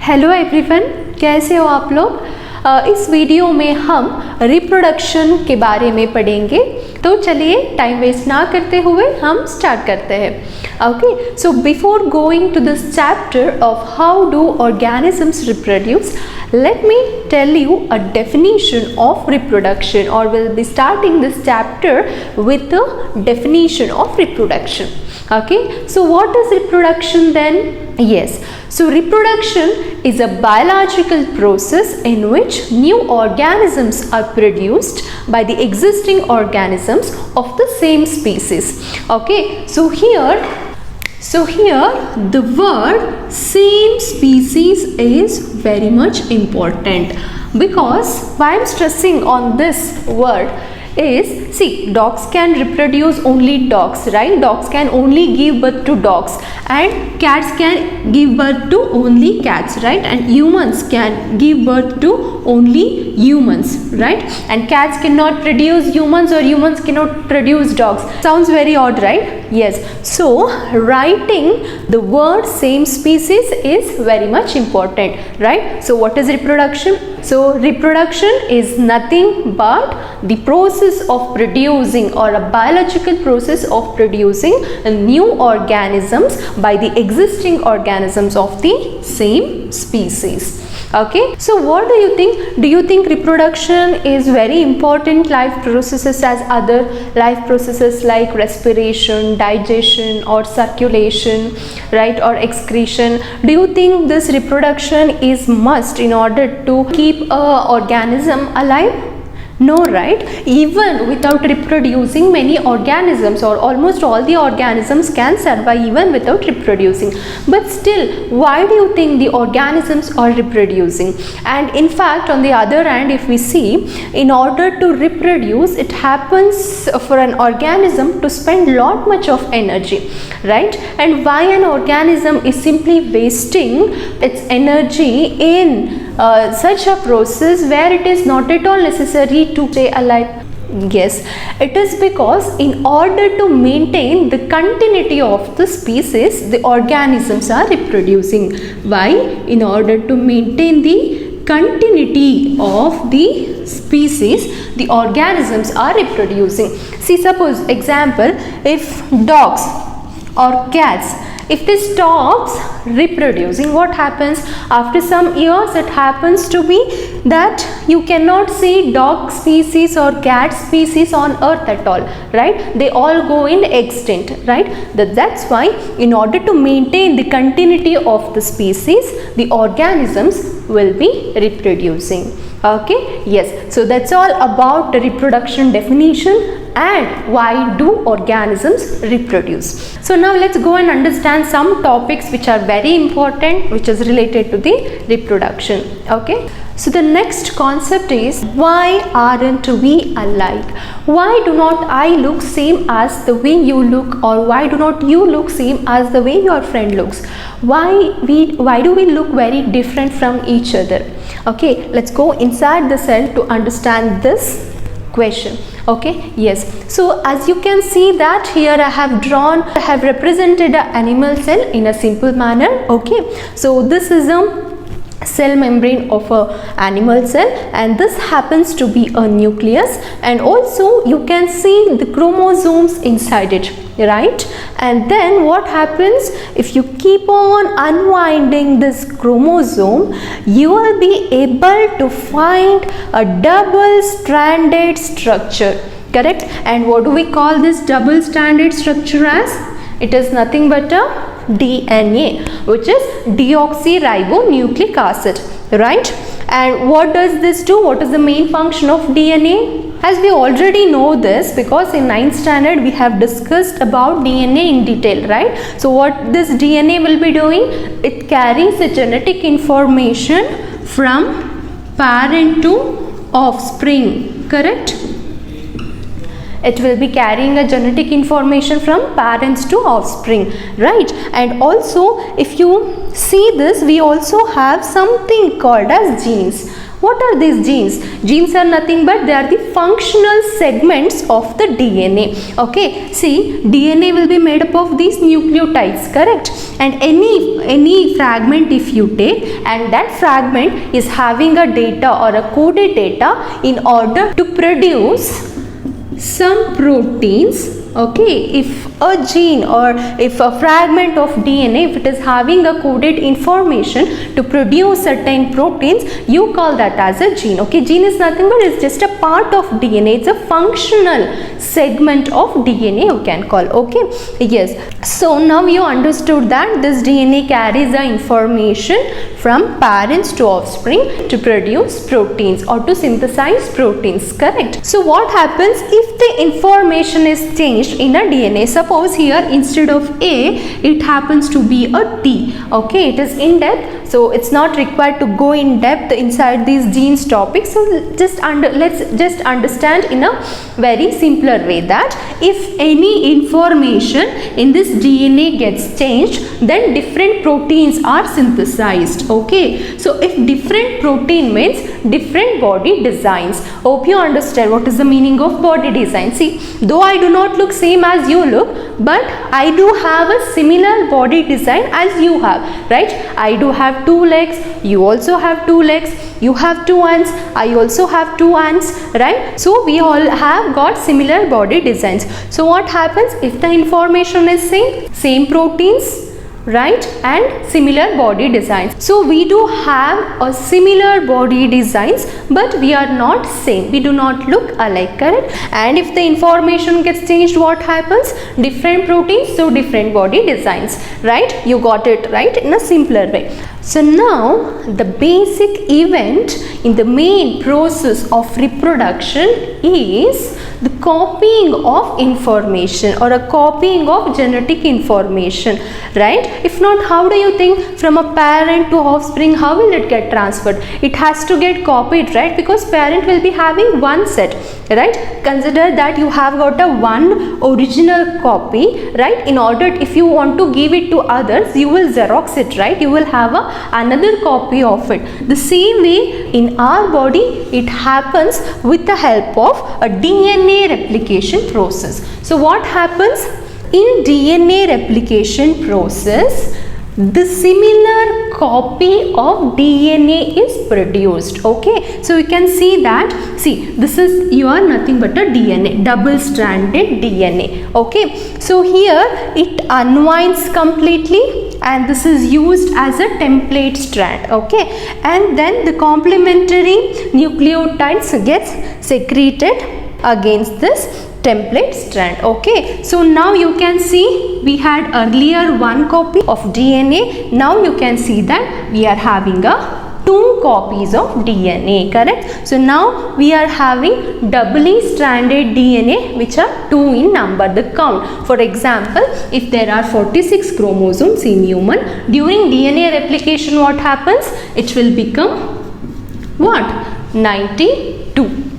Hello everyone, कैसे हो आप लोग। इस वीडियो में हम रिप्रोडक्शन के बारे में पढ़ेंगे। तो चलिए टाइम वेस्ट ना करते हुए हम स्टार्ट करते हैं। Okay, so before going to this chapter of how do organisms reproduce, let me tell you a definition of reproduction, or we'll be starting this chapter with the definition of reproduction. Okay, so what is reproduction then? Yes, so reproduction is a biological process in which new organisms are produced by the existing organisms of the same species. Okay, so here the word same species is very much important, because why I'm stressing on this word is, see, dogs can reproduce only dogs, right? Dogs can only give birth to dogs, and cats can give birth to only cats, right? And humans can give birth to only humans, right? And cats cannot produce humans, or humans cannot produce dogs. Sounds very odd, right? Yes, so writing the word same species is very much important, right? So what is reproduction? So reproduction is nothing but the process of producing, or a biological process of producing new organisms by the existing organisms of the same species. Okay, so what do you think? Do you think reproduction is very important life processes as other life processes like respiration, digestion, or circulation, right, or excretion? Do you think this reproduction is must in order to keep a organism alive? No, right? Even without reproducing, many organisms, or almost all the organisms, can survive even without reproducing. But still, why do you think the organisms are reproducing? And in fact, on the other hand, if we see, in order to reproduce, it happens for an organism to spend lot much of energy, right? And why an organism is simply wasting its energy in such a process where it is not at all necessary to stay alive? Yes, it is because in order to maintain the continuity of the species, the organisms are reproducing. Why? In order to maintain the continuity of the species, the organisms are reproducing. See, suppose example, if dogs or cats, if they stops reproducing, what happens? After some years, it happens to be that you cannot see dog species or cat species on earth at all, right? They all go in extinct, right? That's why in order to maintain the continuity of the species, the organisms will be reproducing. Okay, yes, so that's all about the reproduction definition and why do organisms reproduce. So now let's go and understand some topics which are very important, which is related to the reproduction. Okay, so the next concept is, why aren't we alike? Why do not I look same as the way you look, or why do not you look same as the way your friend looks? Why do we look very different from each other? Okay, let's go inside the cell to understand this question. Okay, yes, so as you can see that here I have represented an animal cell in a simple manner. Okay, so this is a cell membrane of a animal cell, and this happens to be a nucleus, and also you can see the chromosomes inside it, right? And then what happens, if you keep on unwinding this chromosome, you will be able to find a double stranded structure, correct? And what do we call this double stranded structure as? It is nothing but a DNA, which is deoxyribonucleic acid, right? And what does this do? What is the main function of DNA? As we already know this, because in 9th standard we have discussed about DNA in detail, right? So what this DNA will be doing? It carries the genetic information from parent to offspring, correct? It will be carrying a genetic information from parents to offspring, right? And also, if you see this, we also have something called as genes. What are these genes? Genes are nothing but they are the functional segments of the DNA. Okay, see, DNA will be made up of these nucleotides, correct? And any fragment if you take, and that fragment is having a data or a coded data in order to produce some proteins. Okay, if a gene or if a fragment of DNA, if it is having a coded information to produce certain proteins, you call that as a gene. Okay, gene is nothing but it's just a part of DNA. It's a functional segment of DNA, you can call. Okay, yes. So now you understood that this DNA carries the information from parents to offspring to produce proteins or to synthesize proteins, correct? So what happens if the information is changed in a DNA? Suppose here instead of A, it happens to be a T. Okay, it is in depth, so it's not required to go in depth inside these genes topics. So let's just understand in a very simpler way that if any information in this DNA gets changed, then different proteins are synthesized. Okay, so if different protein means different body designs. Hope you understand what is the meaning of body design. See, though I do not look same as you look, but I do have a similar body design as you have, right? I do have 2 legs, you also have 2 legs, you have 2 hands, I also have 2 hands, right? So we all have got similar body designs. So what happens if the information is same proteins, right, and similar body designs? So we do have a similar body designs, but we are not same, we do not look alike, correct? And if the information gets changed, what happens? Different proteins, so different body designs, right? You got it right in a simpler way. So now the basic event in the main process of reproduction is the copying of information or a copying of genetic information, right? If not, how do you think from a parent to offspring, how will it get transferred? It has to get copied, right? Because parent will be having one set, right? Consider that you have got a one original copy, right? In order, if you want to give it to others, you will Xerox it, right? You will have another copy of it. The same way in our body, it happens with the help of a DNA replication process. So what happens in DNA replication process? The similar copy of DNA is produced. Okay, so you can see that, see, this is your nothing but a DNA, double stranded DNA. Okay, so here it unwinds completely and this is used as a template strand. Okay, and then the complementary nucleotides gets secreted against this template strand. Okay, so now you can see we had earlier one copy of DNA. Now you can see that we are having a 2 copies of DNA, correct? So now we are having doubly stranded DNA, which are 2 in number, the count. For example, if there are 46 chromosomes in human, during DNA replication what happens? It will become what? 92.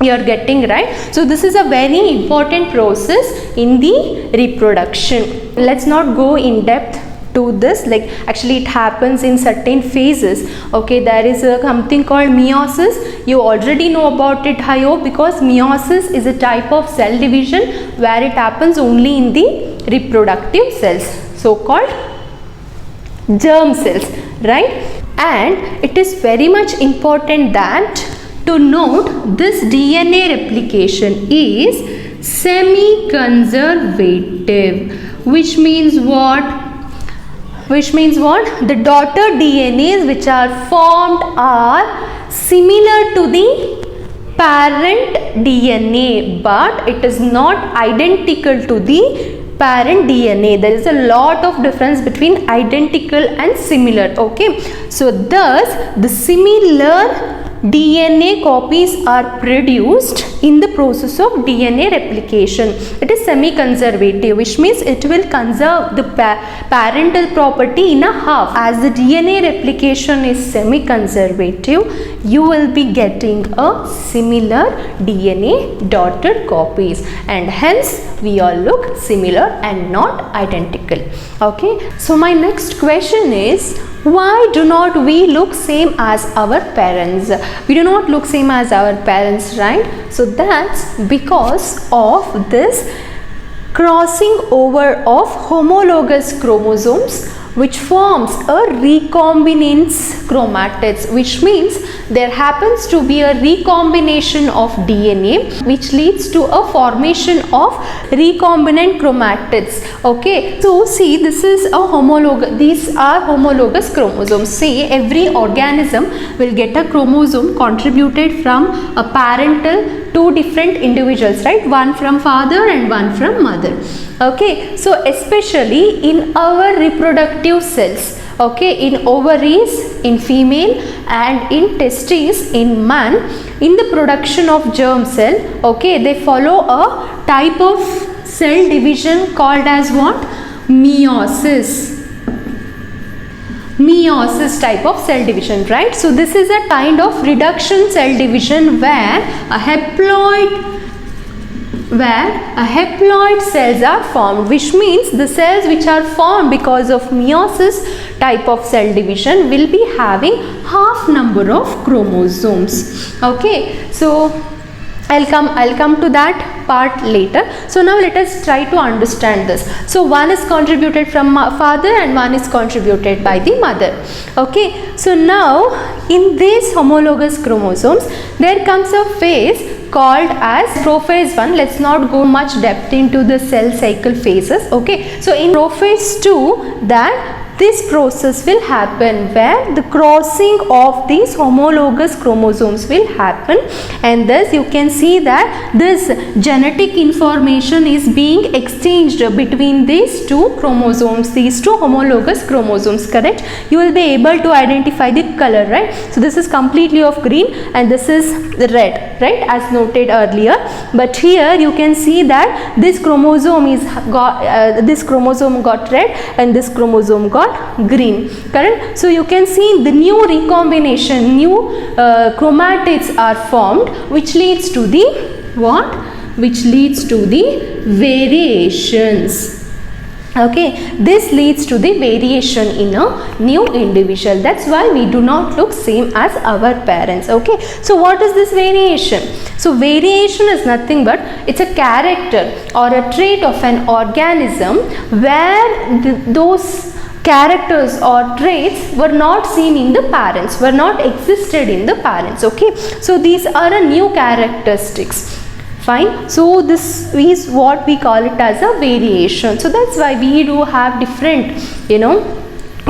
You are getting right? So this is a very important process in the reproduction. Let's not go in depth to this, like actually it happens in certain phases. Okay, there is something called meiosis. You already know about it, I hope, because meiosis is a type of cell division where it happens only in the reproductive cells, so called germ cells, right? And it is very much important that to note this DNA replication is semi-conservative, which means what? The daughter DNAs which are formed are similar to the parent DNA, but it is not identical to the parent DNA. There is a lot of difference between identical and similar. Okay, so thus the similar DNA copies are produced in the process of DNA replication. It is semi-conservative, which means it will conserve the parental property in a half. As the DNA replication is semi-conservative, you will be getting a similar DNA daughter copies, and hence we all look similar and not identical. identical. Okay, so my next question is, why do not we look same as our parents? We do not look same as our parents, right? So that's because of this crossing over of homologous chromosomes, which forms a recombinance chromatids, which means there happens to be a recombination of DNA which leads to a formation of recombinant chromatids. Okay, so see, this is a these are homologous chromosomes. See, every organism will get a chromosome contributed from a parental two different individuals, right? One from father and one from mother. Okay, so especially in our reproductive cells, okay, in ovaries in female and in testes in man, in the production of germ cell, okay, they follow a type of cell division called as what? Meiosis. Meiosis type of cell division, right? So this is a kind of reduction cell division where a haploid cells are formed, which means the cells which are formed because of meiosis type of cell division will be having half number of chromosomes. Okay, so I'll come to that part later. So now let us try to understand this. So one is contributed from father and one is contributed by the mother. Okay, so now in these homologous chromosomes there comes a phase called as prophase 1. Let's not go much depth into the cell cycle phases. Okay, so in prophase 2, that this process will happen where the crossing of these homologous chromosomes will happen, and thus you can see that this genetic information is being exchanged between these two chromosomes, these two homologous chromosomes, correct? You will be able to identify the color, right? So this is completely of green and this is red, right, as noted earlier. But here you can see that this chromosome this chromosome got red and this chromosome got green, correct? So you can see the new recombination, new chromatids are formed, which leads to the what? Which leads to the variations. Okay, this leads to the variation in a new individual. That's why we do not look same as our parents. Okay, so what is this variation? So variation is nothing but it's a character or a trait of an organism where those characters or traits were not seen in the parents, were not existed in the parents. Okay, so these are a new characteristics. Fine, so this is what we call it as a variation. So that's why we do have different,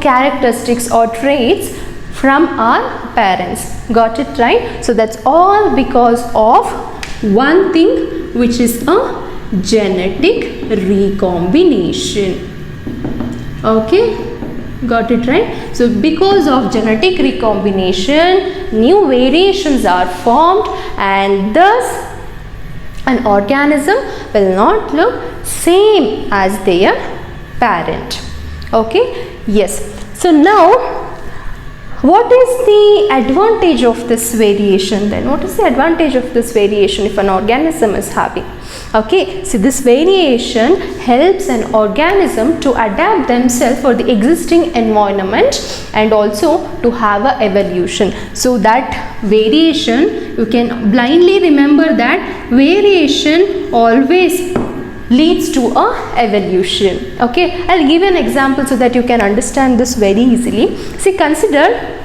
characteristics or traits from our parents. Got it, right? So that's all because of one thing, which is a genetic recombination. Okay, got it, right? So because of genetic recombination, new variations are formed, and thus an organism will not look same as their parent. Okay, yes. So now what is the advantage of this variation then? What is the advantage of this variation if an organism is having? Okay, so this variation helps an organism to adapt themselves for the existing environment and also to have a evolution. So that variation, you can blindly remember that variation always leads to a evolution. Okay, I'll give an example so that you can understand this very easily. See, consider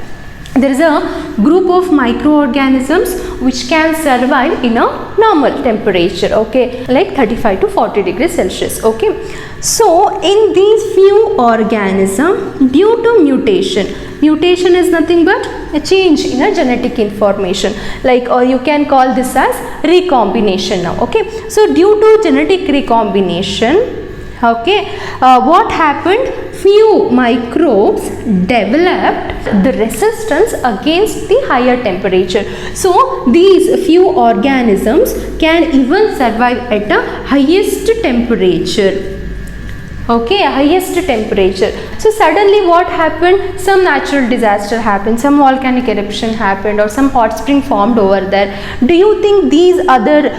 there is a group of microorganisms which can survive in a normal temperature, okay, like 35 to 40 degrees Celsius. Okay, so in these few organisms, due to mutation is nothing but a change in a genetic information, like, or you can call this as recombination now. Okay, so due to genetic recombination, okay, what happened? Few microbes developed the resistance against the higher temperature. So these few organisms can even survive at a highest temperature. okay, highest temperature. So suddenly what happened? Some natural disaster happened, some volcanic eruption happened, or some hot spring formed over there. Do you think these other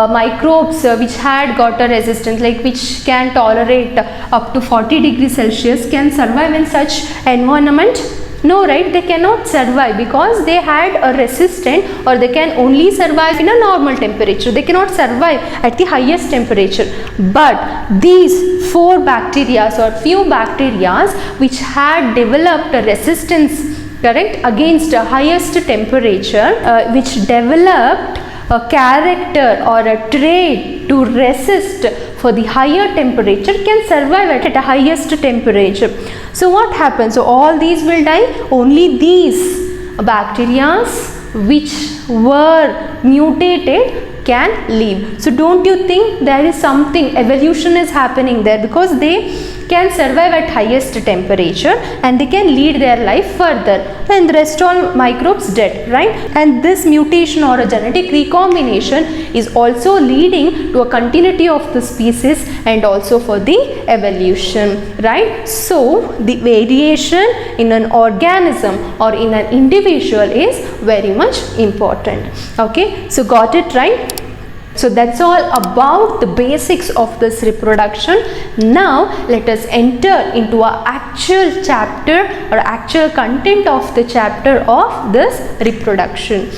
microbes which had got a resistance, like which can tolerate up to 40 degrees Celsius, can survive in such environment? No, right? They cannot survive because they had a resistant, or they can only survive in a normal temperature. They cannot survive at the highest temperature. But these 4 bacteria or few bacteria which had developed a resistance, correct, against a highest temperature, which developed a character or a trait to resist for the higher temperature, can survive at a highest temperature. So what happens? So all these will die. Only these bacteria which were mutated can live. So don't you think there is something, evolution is happening there, because they can survive at highest temperature and they can lead their life further, and the rest all microbes dead, right? And this mutation or a genetic recombination is also leading to a continuity of the species and also for the evolution, right? So the variation in an organism or in an individual is very much important. Okay, so got it, right? So that's all about the basics of this reproduction. Now let us enter into our actual chapter or actual content of the chapter of this reproduction.